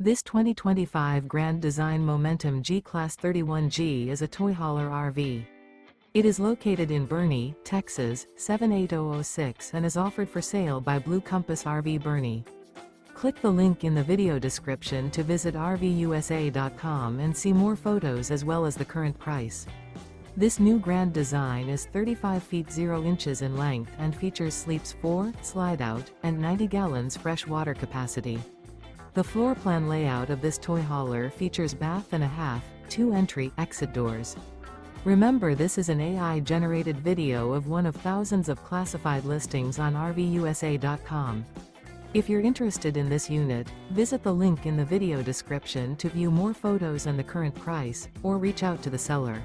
This 2025 Grand Design Momentum G-Class 31G is a toy hauler RV. It is located in Boerne, Texas, 78006 and is offered for sale by Blue Compass RV Boerne. Click the link in the video description to visit RVUSA.com and see more photos as well as the current price. This new Grand Design is 35 feet 0 inches in length and features sleeps 4, Slideout, and 90 gallons fresh water capacity. The floor plan layout of this toy hauler features bath and a half, 2 entry/exit doors. Remember, this is an AI-generated video of one of thousands of classified listings on RVUSA.com. If you're interested in this unit, visit the link in the video description to view more photos and the current price, or reach out to the seller.